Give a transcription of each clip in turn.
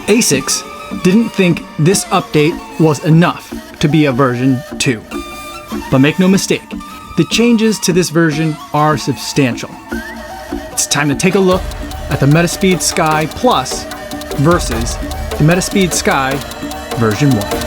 ASICS didn't think this update was enough to be a version 2. But make no mistake, the changes to this version are substantial. It's time to take a look at the Metaspeed Sky Plus versus the Metaspeed Sky version 1.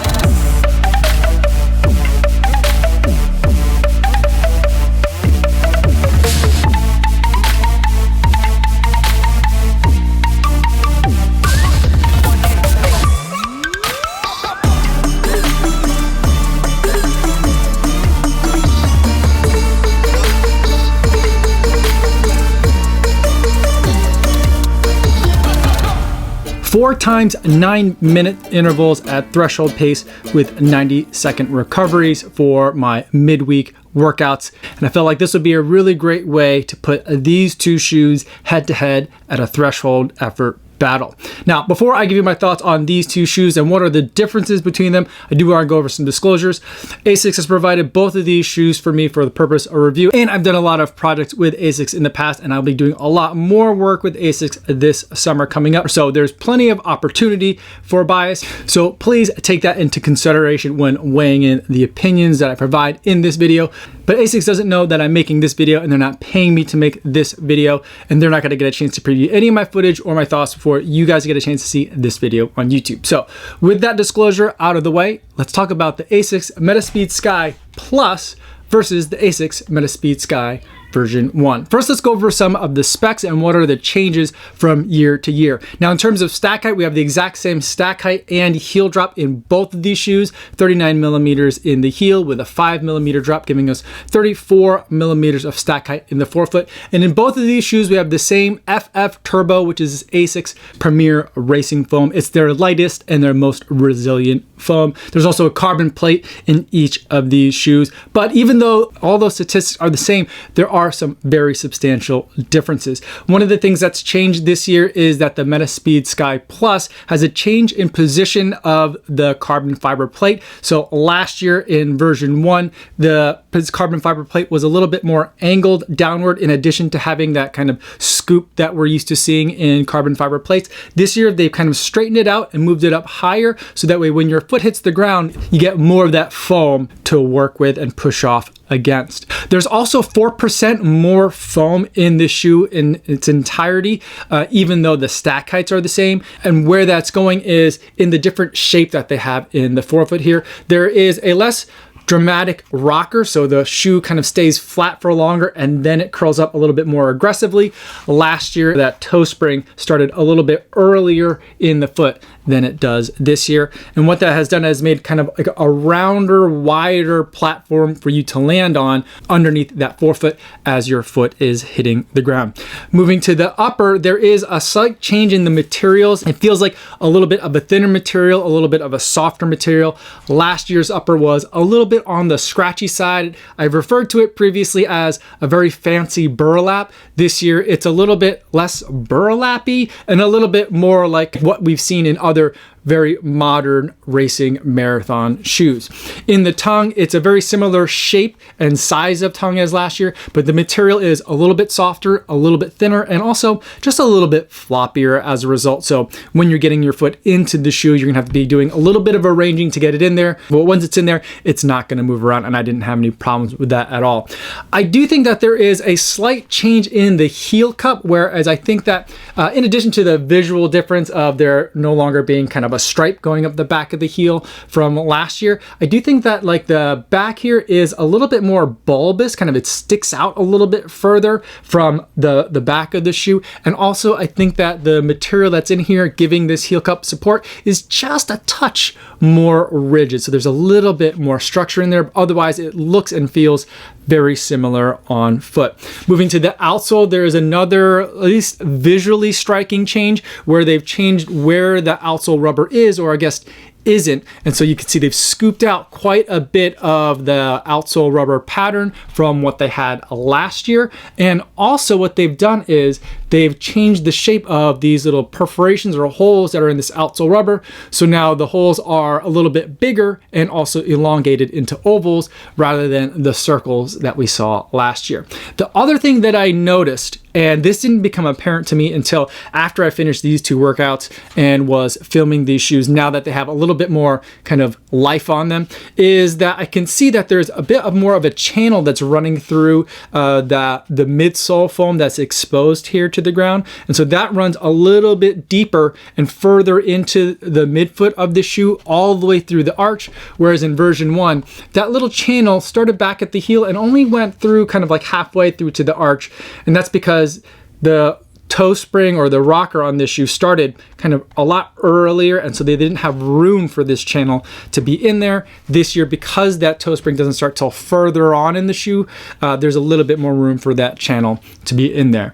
4 times 9-minute intervals at threshold pace with 90-second recoveries for my midweek workouts. And I felt like this would be a really great way to put these two shoes head to head at a threshold effort battle. Now, before I give you my thoughts on these two shoes and what are the differences between them, I do want to go over some disclosures. ASICS has provided both of these shoes for me for the purpose of review, and I've done a lot of projects with ASICS in the past, and I'll be doing a lot more work with ASICS this summer coming up. So there's plenty of opportunity for bias. So please take that into consideration when weighing in the opinions that I provide in this video. But ASICS doesn't know that I'm making this video, and they're not paying me to make this video, and they're not going to get a chance to preview any of my footage or my thoughts before you guys get a chance to see this video on YouTube. So with that disclosure out of the way, let's talk about the ASICS Metaspeed Sky Plus versus the ASICS Metaspeed Sky version 1. First, let's go over some of the specs and what are the changes from year to year. Now, in terms of stack height, we have the exact same stack height and heel drop in both of these shoes, 39 millimeters in the heel with a 5 millimeter drop, giving us 34 millimeters of stack height in the forefoot. And in both of these shoes, we have the same FF Turbo, which is ASICS Premier Racing Foam. It's their lightest and their most resilient foam. There's also a carbon plate in each of these shoes. But even though all those statistics are the same, there are some very substantial differences. One of the things that's changed this year is that the Metaspeed Sky Plus has a change in position of the carbon fiber plate. So last year in version 1, the carbon fiber plate was a little bit more angled downward, in addition to having that kind of scoop that we're used to seeing in carbon fiber plates. This year, they've kind of straightened it out and moved it up higher, so that way when your foot hits the ground, you get more of that foam to work with and push off against. There's also 4% more foam in this shoe in its entirety, even though the stack heights are the same. And where that's going is in the different shape that they have in the forefoot here. There is a less dramatic rocker, so the shoe kind of stays flat for longer and then it curls up a little bit more aggressively. Last year, that toe spring started a little bit earlier in the foot than it does this year. And what that has done is made kind of like a rounder, wider platform for you to land on underneath that forefoot as your foot is hitting the ground. Moving to the upper, there is a slight change in the materials. It feels like a little bit of a thinner material, a little bit of a softer material. Last year's upper was a little bit on the scratchy side. I've referred to it previously as a very fancy burlap. This year, it's a little bit less burlappy and a little bit more like what we've seen in other very modern racing marathon shoes. In the tongue, it's a very similar shape and size of tongue as last year, but the material is a little bit softer, a little bit thinner, and also just a little bit floppier as a result. So when you're getting your foot into the shoe, you're gonna have to be doing a little bit of arranging to get it in there. But once it's in there, it's not gonna move around, and I didn't have any problems with that at all. I do think that there is a slight change in the heel cup, whereas I think that in addition to the visual difference of there no longer being kind of a stripe going up the back of the heel from last year, I do think that like the back here is a little bit more bulbous, kind of it sticks out a little bit further from the back of the shoe. And also I think that the material that's in here giving this heel cup support is just a touch more rigid. So there's a little bit more structure in there. Otherwise it looks and feels very similar on foot. Moving to the outsole, there is another, at least visually striking change where they've changed where the outsole rubber is, or I guess isn't. And so you can see they've scooped out quite a bit of the outsole rubber pattern from what they had last year. And also what they've done is they've changed the shape of these little perforations or holes that are in this outsole rubber. So now the holes are a little bit bigger and also elongated into ovals rather than the circles that we saw last year. The other thing that I noticed, and this didn't become apparent to me until after I finished these two workouts and was filming these shoes, now that they have a little bit more kind of life on them, is that I can see that there's a bit of more of a channel that's running through the midsole foam that's exposed here to the ground. And so that runs a little bit deeper and further into the midfoot of the shoe all the way through the arch. Whereas in version 1, that little channel started back at the heel and only went through kind of like halfway through to the arch. And that's because the toe spring or the rocker on this shoe started kind of a lot earlier, and so they didn't have room for this channel to be in there. This year, because that toe spring doesn't start till further on in the shoe, there's a little bit more room for that channel to be in there.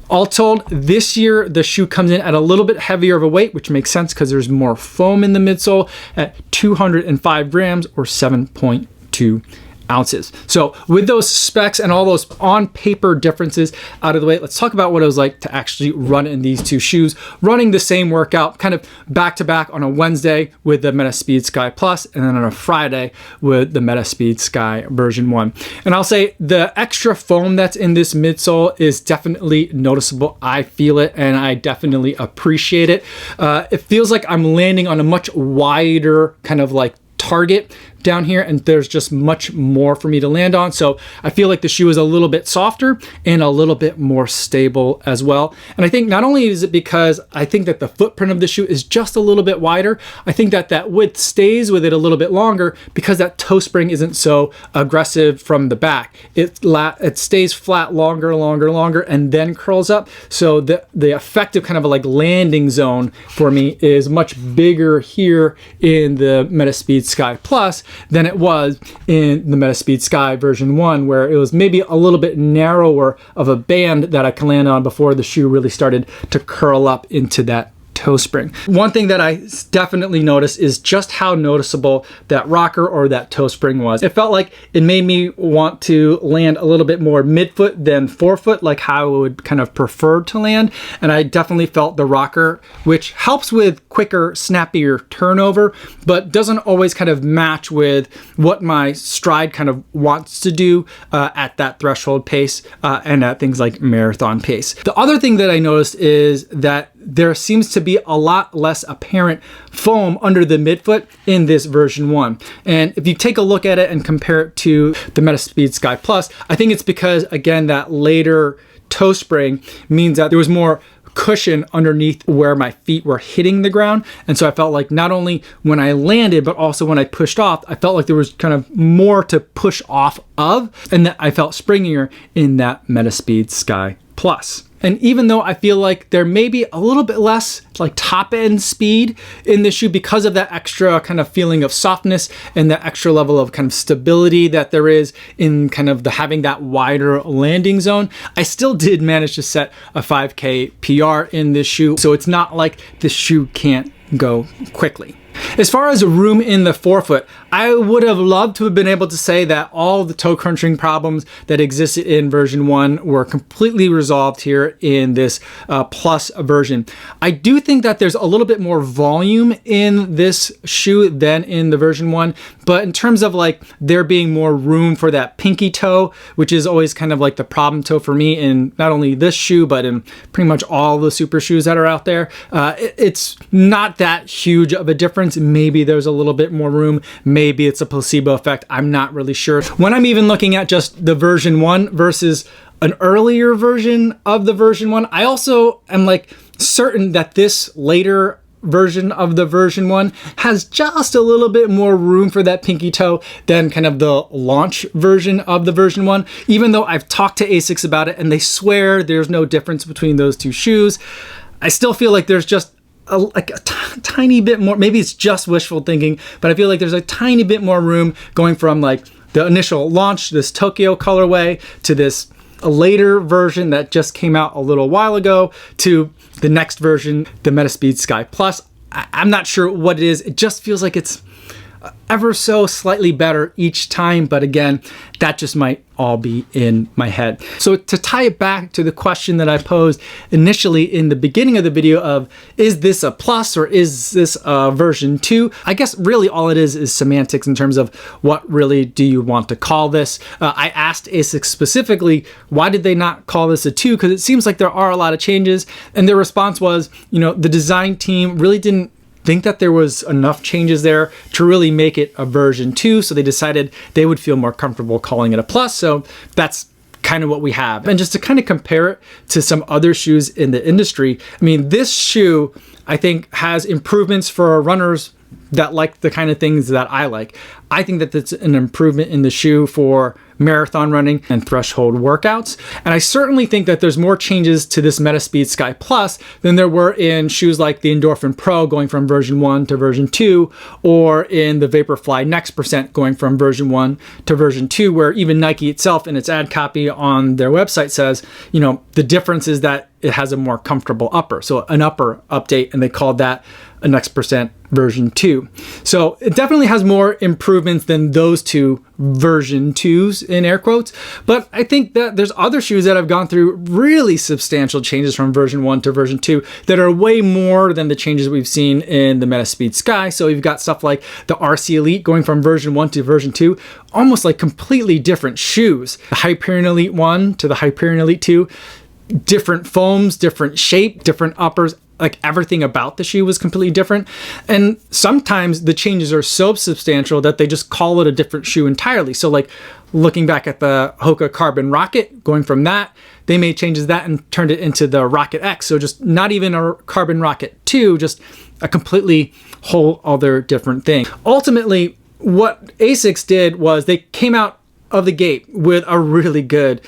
All told, this year the shoe comes in at a little bit heavier of a weight, which makes sense because there's more foam in the midsole, at 205 grams or 7.2 ounces. So with those specs and all those on paper differences out of the way, let's talk about what it was like to actually run in these two shoes, running the same workout kind of back to back on a Wednesday with the Metaspeed Sky Plus and then on a Friday with the Metaspeed Sky version 1. And I'll say the extra foam that's in this midsole is definitely noticeable. I feel it and I definitely appreciate it. It feels like I'm landing on a much wider kind of like target down here, and there's just much more for me to land on. So I feel like the shoe is a little bit softer and a little bit more stable as well. And I think not only is it because I think that the footprint of the shoe is just a little bit wider, I think that that width stays with it a little bit longer because that toe spring isn't so aggressive from the back. It stays flat longer, and then curls up. So the effective kind of like landing zone for me is much bigger here in the Metaspeed Sky Plus than it was in the Metaspeed Sky version 1, where it was maybe a little bit narrower of a band that I can land on before the shoe really started to curl up into that toe spring. One thing that I definitely noticed is just how noticeable that rocker or that toe spring was. It felt like it made me want to land a little bit more midfoot than forefoot, like how I would kind of prefer to land. And I definitely felt the rocker, which helps with quicker, snappier turnover, but doesn't always kind of match with what my stride kind of wants to do at that threshold pace and at things like marathon pace. The other thing that I noticed is that there seems to be a lot less apparent foam under the midfoot in this version 1. And if you take a look at it and compare it to the Metaspeed Sky Plus, I think it's because, again, that later toe spring means that there was more cushion underneath where my feet were hitting the ground. And so I felt like not only when I landed, but also when I pushed off, I felt like there was kind of more to push off of, and that I felt springier in that Metaspeed Sky Plus. And even though I feel like there may be a little bit less like top end speed in this shoe because of that extra kind of feeling of softness and that extra level of kind of stability that there is in kind of the having that wider landing zone, I still did manage to set a 5K PR in this shoe. So it's not like this shoe can't go quickly. As far as room in the forefoot, I would have loved to have been able to say that all the toe crunching problems that existed in version 1 were completely resolved here in this plus version. I do think that there's a little bit more volume in this shoe than in the version 1, but in terms of like there being more room for that pinky toe, which is always kind of like the problem toe for me in not only this shoe, but in pretty much all the super shoes that are out there, it's not that huge of a difference. Maybe there's a little bit more room. Maybe it's a placebo effect. I'm not really sure. When I'm even looking at just the version 1 versus an earlier version of the version 1, I also am like certain that this later version of the version 1 has just a little bit more room for that pinky toe than kind of the launch version of the version 1. Even though I've talked to ASICS about it and they swear there's no difference between those two shoes, I still feel like there's just a tiny bit more. Maybe it's just wishful thinking, but I feel like there's a tiny bit more room going from like the initial launch, this Tokyo colorway, to this later version that just came out a little while ago, to the next version, the Metaspeed Sky Plus. I'm not sure what it is. It just feels like it's ever so slightly better each time, but again, that just might all be in my head. So to tie it back to the question that I posed initially in the beginning of the video of, is this a plus or is this a version 2? I guess really all it is semantics in terms of what really do you want to call this. I asked ASICS specifically, why did they not call this a 2? Because it seems like there are a lot of changes, and their response was, the design team really didn't think that there was enough changes there to really make it a version 2, so they decided they would feel more comfortable calling it a plus. So that's kind of what we have. And just to kind of compare it to some other shoes in the industry, I mean, this shoe I think has improvements for runners that like the kind of things that I like. I think that that's an improvement in the shoe for marathon running and threshold workouts. And I certainly think that there's more changes to this Metaspeed Sky Plus than there were in shoes like the Endorphin Pro going from version 1 to version 2, or in the Vaporfly Next Percent going from version 1 to version 2, where even Nike itself in its ad copy on their website says, the difference is that it has a more comfortable upper. So an upper update, and they called that a Next Percent version 2. So it definitely has more improvements than those two version 2s in air quotes. But I think that there's other shoes that have gone through really substantial changes from version 1 to version 2 that are way more than the changes we've seen in the Metaspeed Sky. So you've got stuff like the RC Elite going from version 1 to version 2, almost like completely different shoes. The Hyperion Elite 1 to the Hyperion Elite 2, different foams, different shape, different uppers. Like everything about the shoe was completely different. And sometimes the changes are so substantial that they just call it a different shoe entirely. So like looking back at the Hoka Carbon Rocket, going from that, they made changes that and turned it into the Rocket X. So just not even a Carbon Rocket 2, just a completely whole other different thing. Ultimately, what ASICS did was they came out of the gate with a really good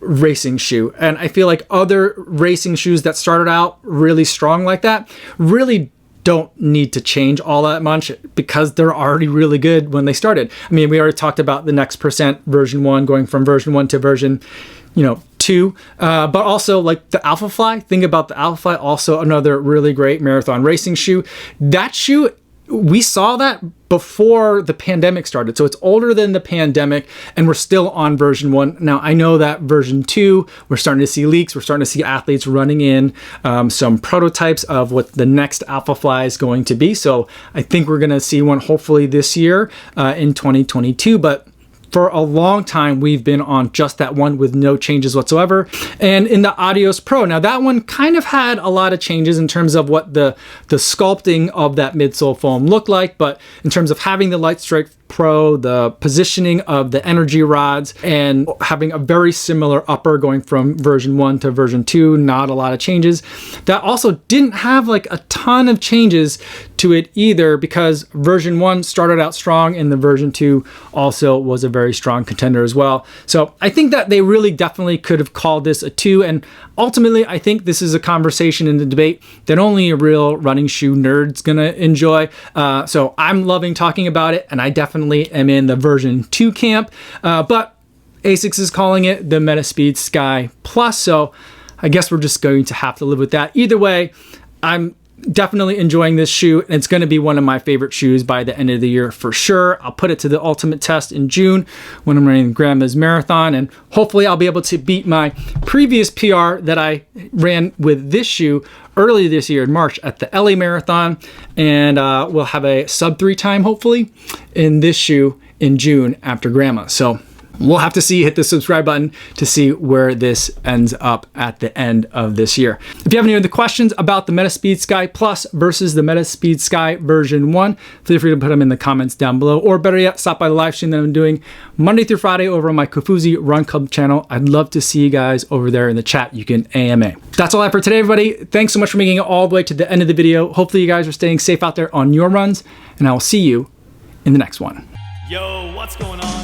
racing shoe. And I feel like other racing shoes that started out really strong like that really don't need to change all that much because they're already really good when they started. I mean, we already talked about the Next Percent version 1 going from version 1 to version 2, but also like the Alphafly. Think about the Alphafly, also another really great marathon racing shoe. That shoe, we saw that before the pandemic started. So it's older than the pandemic, and we're still on version 1. Now, I know that version 2, we're starting to see leaks. We're starting to see athletes running in some prototypes of what the next Alphafly is going to be. So I think we're going to see one hopefully this year in 2022. But for a long time, we've been on just that one with no changes whatsoever. And in the Adios Pro, now that one kind of had a lot of changes in terms of what the sculpting of that midsole foam looked like, but in terms of having the Light Strike Pro, the positioning of the energy rods, and having a very similar upper going from version 1 to version 2, not a lot of changes. That also didn't have like a ton of changes to it either, because version 1 started out strong and the version 2 also was a very strong contender as well. So I think that they really definitely could have called this a 2, and ultimately I think this is a conversation in the debate that only a real running shoe nerd's gonna enjoy. So I'm loving talking about it, and I definitely am in the version 2 camp, but ASICS is calling it the Metaspeed Sky Plus, so I guess we're just going to have to live with that. Either way, I'm definitely enjoying this shoe, and it's going to be one of my favorite shoes by the end of the year for sure. I'll put it to the ultimate test in June when I'm running Grandma's Marathon, and hopefully I'll be able to beat my previous PR that I ran with this shoe earlier this year in March at the LA Marathon, and we'll have a sub 3 time hopefully in this shoe in June after Grandma. So we'll have to see. Hit the subscribe button to see where this ends up at the end of this year. If you have any other questions about the Metaspeed Sky Plus versus the Metaspeed Sky version 1, feel free to put them in the comments down below, or better yet, stop by the live stream that I'm doing Monday through Friday over on my Kofuzi Run Club channel. I'd love to see you guys over there in the chat. You can AMA. That's all I have for today, everybody. Thanks so much for making it all the way to the end of the video. Hopefully you guys are staying safe out there on your runs, and I will see you in the next one. Yo, what's going on?